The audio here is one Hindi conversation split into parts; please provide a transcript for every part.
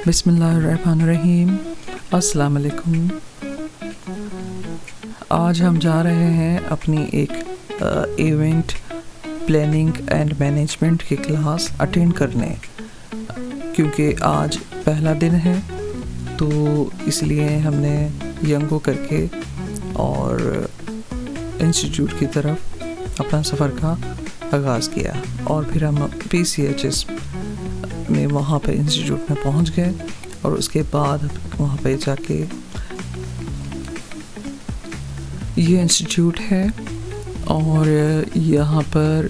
बिस्मिल्लाहिर्रहमानिर्रहीम। अस्सलाम वालेकुम। आज हम जा रहे हैं अपनी एक इवेंट प्लानिंग एंड मैनेजमेंट की क्लास अटेंड करने, क्योंकि आज पहला दिन है तो इसलिए हमने यंगो करके और इंस्टीट्यूट की तरफ अपना सफ़र का आगाज़ किया। और फिर हम PCHS में वहाँ पे इंस्टीट्यूट में पहुँच गए और उसके बाद वहाँ पे जाके ये इंस्टीट्यूट है और यहाँ पर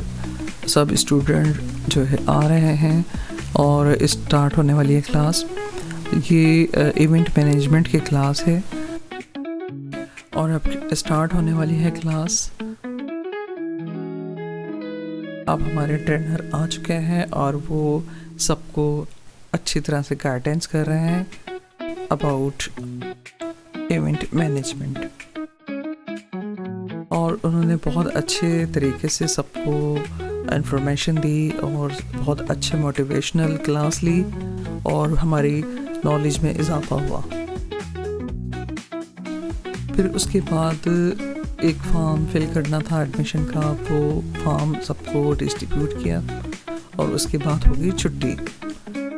सब स्टूडेंट जो है आ रहे हैं और स्टार्ट होने वाली है क्लास। ये इवेंट मैनेजमेंट की क्लास है और अब स्टार्ट होने वाली है क्लास। अब हमारे ट्रेनर आ चुके हैं और वो सबको अच्छी तरह से गाइडेंस कर रहे हैं अबाउट इवेंट मैनेजमेंट, और उन्होंने बहुत अच्छे तरीके से सबको इंफॉर्मेशन दी और बहुत अच्छे मोटिवेशनल क्लास ली और हमारी नॉलेज में इजाफा हुआ। फिर उसके बाद एक फॉर्म फिल करना था एडमिशन का, वो फॉर्म सबको डिस्ट्रीब्यूट किया और उसके बाद हो गई छुट्टी।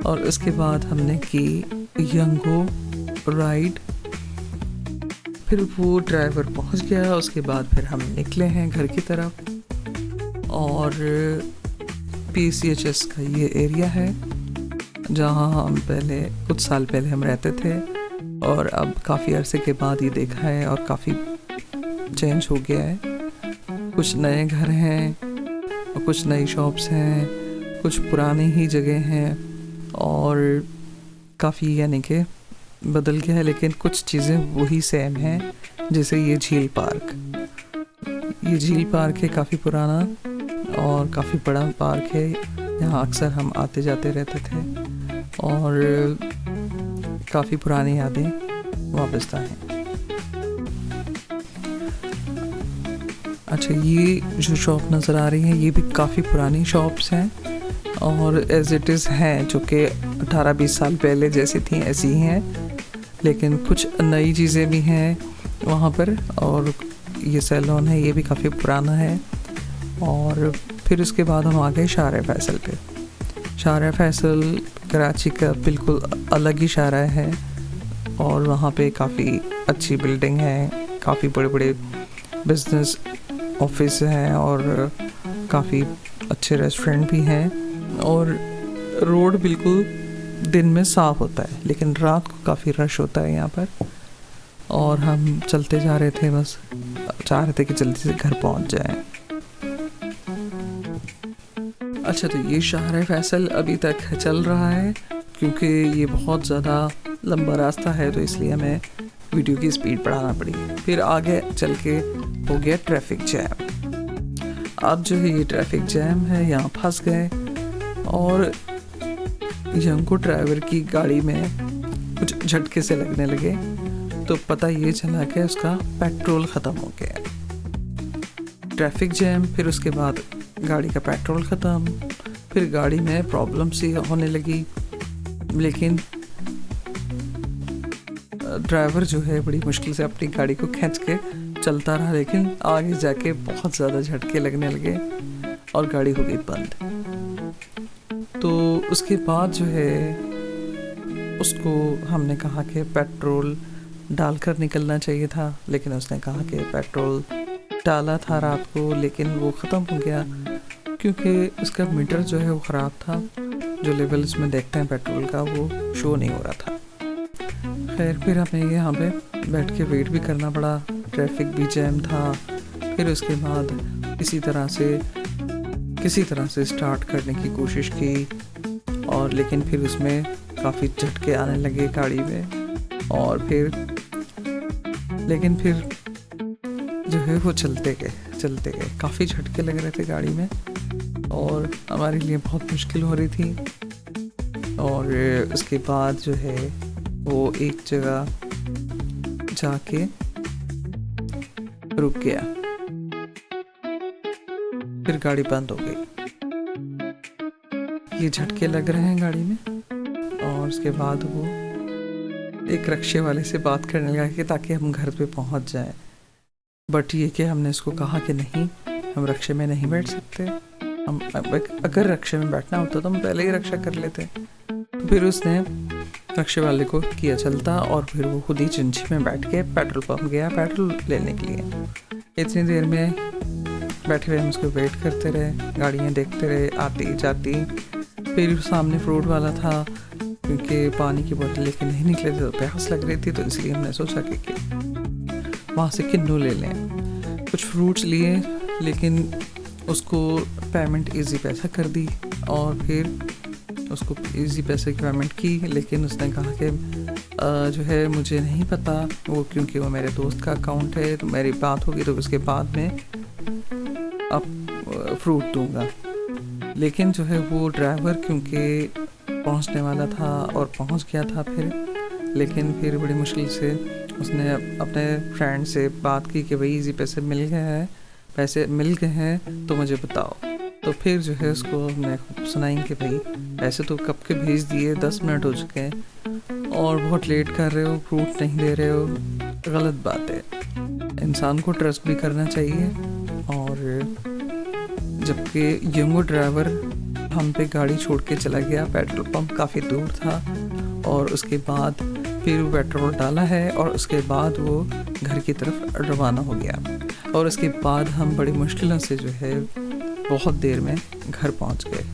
और उसके बाद हमने की यंगो राइड। फिर वो ड्राइवर पहुंच गया, उसके बाद फिर हम निकले हैं घर की तरफ। और PCHS का ये एरिया है जहां हम पहले कुछ साल पहले हम रहते थे और अब काफ़ी अरसे के बाद ये देखा है और काफ़ी चेंज हो गया है। कुछ नए घर हैं और कुछ नई शॉप्स हैं, कुछ पुरानी ही जगह हैं और काफ़ी यानी कि बदल गया है, लेकिन कुछ चीज़ें वही सेम हैं। जैसे ये झील पार्क है, काफ़ी पुराना और काफ़ी बड़ा पार्क है। यहाँ अक्सर हम आते जाते रहते थे और काफ़ी पुरानी यादें वापस हैं। अच्छा, ये जो शॉप नज़र आ रही है ये भी काफ़ी पुरानी शॉप्स हैं और एज इट इज़ हैं, जो कि 18-20 साल पहले जैसी थी ऐसी ही हैं, लेकिन कुछ नई चीज़ें भी हैं वहाँ पर। और ये सैलून है, ये भी काफ़ी पुराना है। और फिर उसके बाद हम आ गए शारा फैसल पे। शारा फैसल कराची का बिल्कुल अलग ही शारा है और वहाँ पे काफ़ी अच्छी बिल्डिंग है, काफ़ी बड़े बड़े बिजनेस ऑफिस हैं और काफ़ी अच्छे रेस्टोरेंट भी हैं। और रोड बिल्कुल दिन में साफ़ होता है, लेकिन रात को काफ़ी रश होता है यहाँ पर। और हम चलते जा रहे थे, बस चाह रहे थे कि जल्दी से घर पहुँच जाएं। अच्छा, तो ये शाहरा फैसल अभी तक चल रहा है क्योंकि ये बहुत ज़्यादा लंबा रास्ता है, तो इसलिए हमें वीडियो की स्पीड बढ़ाना पड़ी। फिर आगे चल के हो गया ट्रैफिक जैम। अब जो है ये ट्रैफिक जैम है, यहाँ फंस गए और यंगो ड्राइवर की गाड़ी में कुछ झटके से लगने लगे, तो पता ये चला कि उसका पेट्रोल ख़त्म हो गया। ट्रैफिक जैम, फिर उसके बाद गाड़ी का पेट्रोल ख़त्म, फिर गाड़ी में प्रॉब्लम सी होने लगी, लेकिन ड्राइवर जो है बड़ी मुश्किल से अपनी गाड़ी को खींच के चलता रहा, लेकिन आगे जाके बहुत ज़्यादा झटके लगने लगे और गाड़ी हो गई बंद। तो उसके बाद जो है उसको हमने कहा कि पेट्रोल डालकर निकलना चाहिए था, लेकिन उसने कहा कि पेट्रोल डाला था रात को, लेकिन वो ख़त्म हो गया क्योंकि उसका मीटर जो है वो ख़राब था। जो लेवल इसमें देखते हैं पेट्रोल का वो शो नहीं हो रहा था। खैर, फिर हमें यहाँ पे बैठ के वेट भी करना पड़ा, ट्रैफिक भी जैम था। फिर उसके बाद किसी तरह से स्टार्ट करने की कोशिश की और लेकिन फिर उसमें काफ़ी झटके आने लगे गाड़ी में। और फिर जो है वो चलते गए, काफ़ी झटके लग रहे थे गाड़ी में और हमारे लिए बहुत मुश्किल हो रही थी। और उसके बाद जो है वो एक जगह जाके रुक गया, फिर गाड़ी बंद हो गई। ये झटके लग रहे हैं गाड़ी में और और उसके बाद वो एक रक्शे वाले से बात करने लगा कि ताकि हम घर पे पहुंच जाएं। बट ये कि हमने इसको कहा कि नहीं, हम रक्शे में नहीं बैठ सकते, हम अगर रक्शे में बैठना होता तो हम पहले ही रक्षा कर लेते। तो फिर उसने रक्शे वाले को किया चलता और फिर वो खुद ही चिंची में बैठ के पेट्रोल पंप गया पेट्रोल लेने के लिए। इतनी देर में बैठे हुए हम उसको वेट करते रहे, गाड़ियाँ देखते रहे आती जाती। फिर सामने फ्रूट वाला था, क्योंकि पानी की बोतल लेके नहीं निकले थे तो प्यास लग रही थी, तो इसलिए हमने सोचा कि वहाँ से किन्नू ले लें। कुछ फ्रूट्स लिए, लेकिन उसको पेमेंट इजी पैसा कर दी और फिर उसको इजी पैसे की पेमेंट की। लेकिन उसने कहा कि जो है मुझे नहीं पता, वो क्योंकि वो मेरे दोस्त का अकाउंट है, तो मेरी बात होगी तो उसके बाद में अब फ्रूट दूंगा। लेकिन जो है वो ड्राइवर क्योंकि पहुंचने वाला था और पहुंच गया था फिर, लेकिन फिर बड़ी मुश्किल से उसने अपने फ्रेंड से बात की कि भाई इजी पैसे मिल गए हैं तो मुझे बताओ। तो फिर जो है उसको हमने सुनाई कि भाई पैसे तो कब के भेज दिए, 10 मिनट हो चुके हैं और बहुत लेट कर रहे हो, फ्रूट नहीं दे रहे हो। गलत बात है, इंसान को ट्रस्ट भी करना चाहिए। और जबकि यंगो ड्राइवर हम पे गाड़ी छोड़ के चला गया, पेट्रोल पंप काफ़ी दूर था, और उसके बाद फिर वो पेट्रोल डाला है और उसके बाद वो घर की तरफ रवाना हो गया। और उसके बाद हम बड़ी मुश्किलों से जो है बहुत देर में घर पहुंच गए।